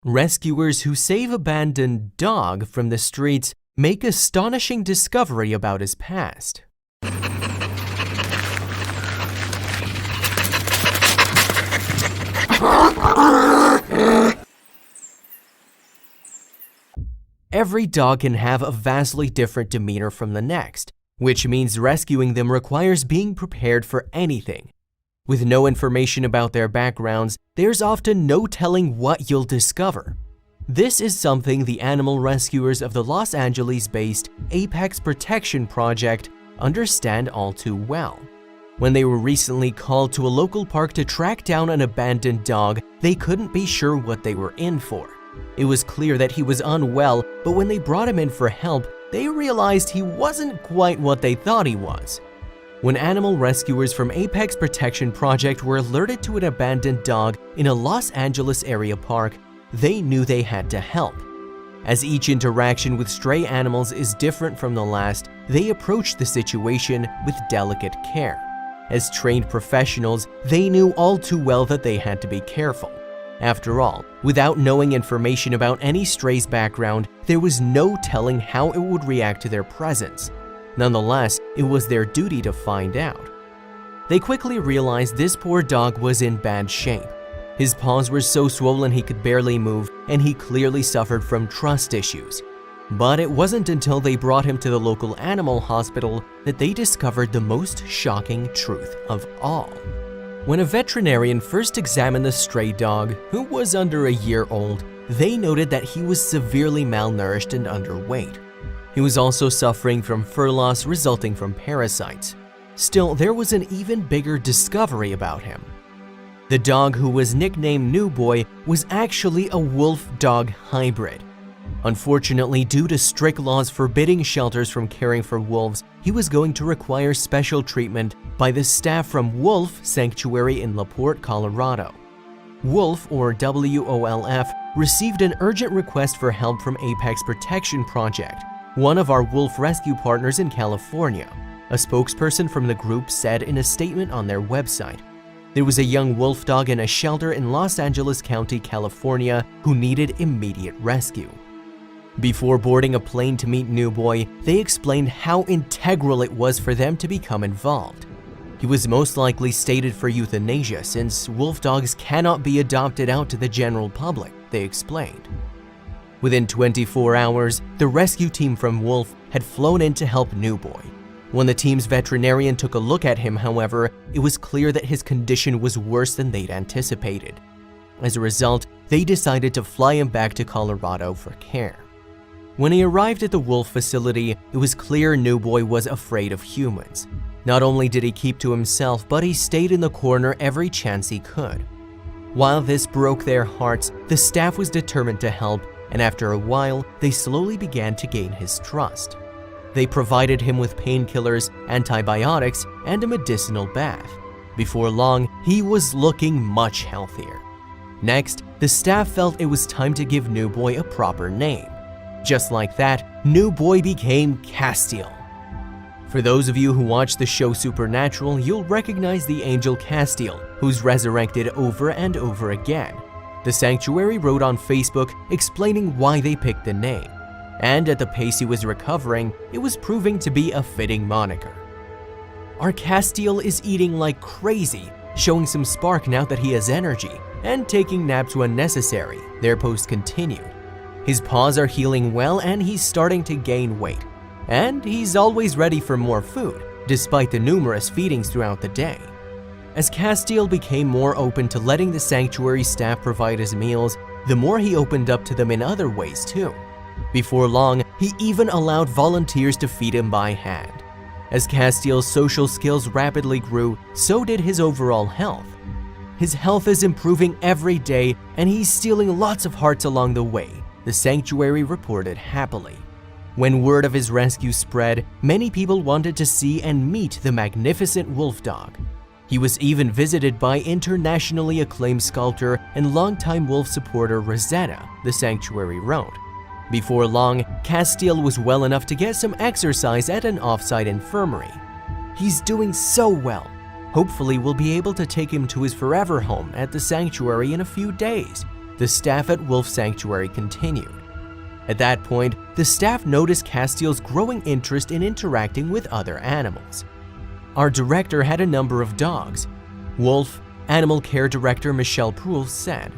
Rescuers who save abandoned dog from the streets make astonishing discovery about his past. Every dog can have a vastly different demeanor from the next, which means rescuing them requires being prepared for anything. With no information about their backgrounds, there's often no telling what you'll discover. This is something the animal rescuers of the Los Angeles-based Apex Protection Project understand all too well. When they were recently called to a local park to track down an abandoned dog, they couldn't be sure what they were in for. It was clear that he was unwell, but when they brought him in for help, they realized he wasn't quite what they thought he was. When animal rescuers from Apex Protection Project were alerted to an abandoned dog in a Los Angeles area park, they knew they had to help. As each interaction with stray animals is different from the last, they approached the situation with delicate care. As trained professionals, they knew all too well that they had to be careful. After all, without knowing information about any stray's background, there was no telling how it would react to their presence. Nonetheless, it was their duty to find out. They quickly realized this poor dog was in bad shape. His paws were so swollen he could barely move, and he clearly suffered from trust issues. But it wasn't until they brought him to the local animal hospital that they discovered the most shocking truth of all. When a veterinarian first examined the stray dog, who was under a year old, they noted that he was severely malnourished and underweight. He was also suffering from fur loss resulting from parasites. Still, there was an even bigger discovery about him. The dog, who was nicknamed New Boy, was actually a wolf-dog hybrid. Unfortunately, due to strict laws forbidding shelters from caring for wolves, he was going to require special treatment by the staff from Wolf Sanctuary in LaPorte, Colorado. Wolf, or WOLF, received an urgent request for help from Apex Protection Project, one of our wolf rescue partners in California. A spokesperson from the group said in a statement on their website, "There was a young wolf dog in a shelter in Los Angeles County, California, who needed immediate rescue." Before boarding a plane to meet New Boy, they explained how integral it was for them to become involved. He was most likely stated for euthanasia since wolf dogs cannot be adopted out to the general public, they explained. Within 24 hours, the rescue team from Wolf had flown in to help New Boy. When the team's veterinarian took a look at him, however, it was clear that his condition was worse than they'd anticipated. As a result, they decided to fly him back to Colorado for care. When he arrived at the Wolf facility, it was clear New Boy was afraid of humans. Not only did he keep to himself, but he stayed in the corner every chance he could. While this broke their hearts, the staff was determined to help, and after a while, they slowly began to gain his trust. They provided him with painkillers, antibiotics, and a medicinal bath. Before long, he was looking much healthier. Next, the staff felt it was time to give New Boy a proper name. Just like that, New Boy became Castiel. For those of you who watch the show Supernatural, you'll recognize the angel Castiel, who's resurrected over and over again. The Sanctuary wrote on Facebook explaining why they picked the name, and at the pace he was recovering, it was proving to be a fitting moniker. Our Castiel is eating like crazy, showing some spark now that he has energy, and taking naps when necessary, their post continued. His paws are healing well and he's starting to gain weight. And he's always ready for more food, despite the numerous feedings throughout the day. As Castiel became more open to letting the sanctuary staff provide his meals, the more he opened up to them in other ways too. Before long, he even allowed volunteers to feed him by hand. As Castiel's social skills rapidly grew, so did his overall health. His health is improving every day and he's stealing lots of hearts along the way, the sanctuary reported happily. When word of his rescue spread, many people wanted to see and meet the magnificent wolf dog. He was even visited by internationally acclaimed sculptor and longtime wolf supporter Rosetta, the sanctuary wrote. Before long, Castiel was well enough to get some exercise at an off-site infirmary. He's doing so well. Hopefully we'll be able to take him to his forever home at the sanctuary in a few days. the staff at Wolf Sanctuary continued. At that point, the staff noticed Castiel's growing interest in interacting with other animals. Our director had a number of dogs. Wolf Animal Care Director Michelle Proulx said,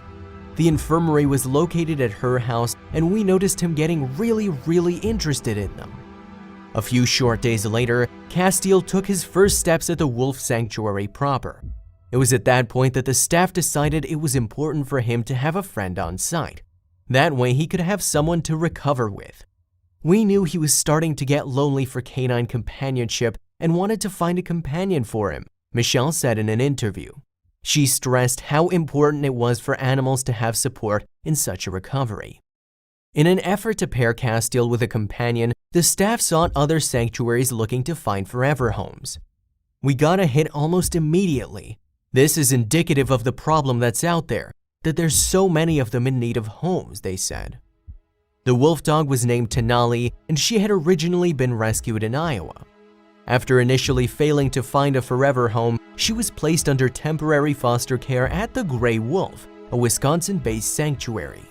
"The infirmary was located at her house and we noticed him getting really interested in them." A few short days later, Castiel took his first steps at the Wolf Sanctuary proper. It was at that point that the staff decided it was important for him to have a friend on site. That way he could have someone to recover with. "We knew he was starting to get lonely for canine companionship and wanted to find a companion for him," Michelle said in an interview. She stressed how important it was for animals to have support in such a recovery. In an effort to pair Castiel with a companion, the staff sought other sanctuaries looking to find forever homes. "We got a hit almost immediately. This is indicative of the problem that's out there, that there's so many of them in need of homes," they said. The wolf dog was named Tenali, and she had originally been rescued in Iowa. After initially failing to find a forever home, she was placed under temporary foster care at the Gray Wolf, a Wisconsin-based sanctuary.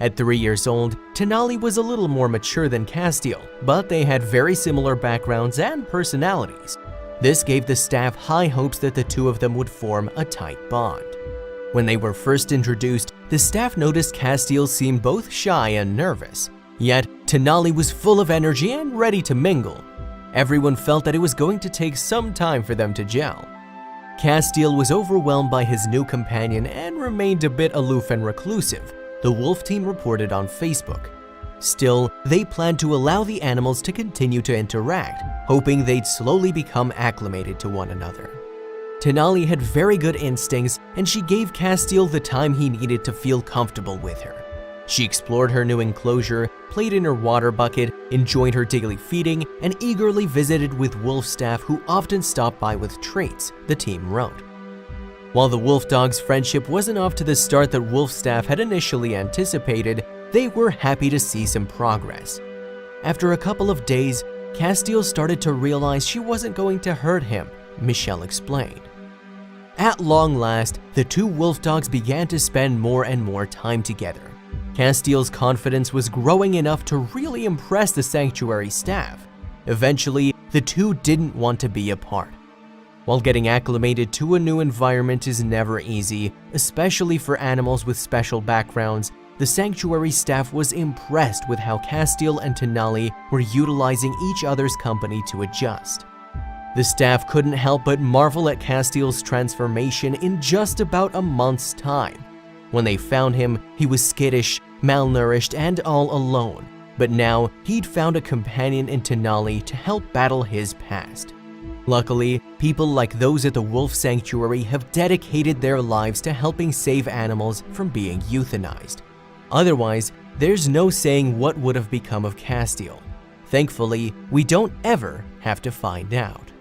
At 3 years old, Tenali was a little more mature than Castiel, but they had very similar backgrounds and personalities. This gave the staff high hopes that the two of them would form a tight bond. When they were first introduced, the staff noticed Castiel seemed both shy and nervous, yet Tenali was full of energy and ready to mingle. Everyone felt that it was going to take some time for them to gel. Castiel was overwhelmed by his new companion and remained a bit aloof and reclusive, the wolf team reported on Facebook. Still, they planned to allow the animals to continue to interact, hoping they'd slowly become acclimated to one another. Tenali had very good instincts, and she gave Castiel the time he needed to feel comfortable with her. She explored her new enclosure, played in her water bucket, enjoyed her daily feeding, and eagerly visited with wolf staff who often stopped by with treats, the team wrote. While the wolf dog's friendship wasn't off to the start that wolf staff had initially anticipated, they were happy to see some progress. After a couple of days, Castiel started to realize she wasn't going to hurt him, Michelle explained. At long last, the two wolf dogs began to spend more and more time together. Castiel's confidence was growing enough to really impress the sanctuary staff. Eventually, the two didn't want to be apart. While getting acclimated to a new environment is never easy, especially for animals with special backgrounds, the sanctuary staff was impressed with how Castiel and Tenali were utilizing each other's company to adjust. The staff couldn't help but marvel at Castiel's transformation in just about a month's time. When they found him, he was skittish, malnourished, and all alone, but now he'd found a companion in Tenali to help battle his past. Luckily, people like those at the Wolf Sanctuary have dedicated their lives to helping save animals from being euthanized. Otherwise, there's no saying what would have become of Castiel. Thankfully, we don't ever have to find out.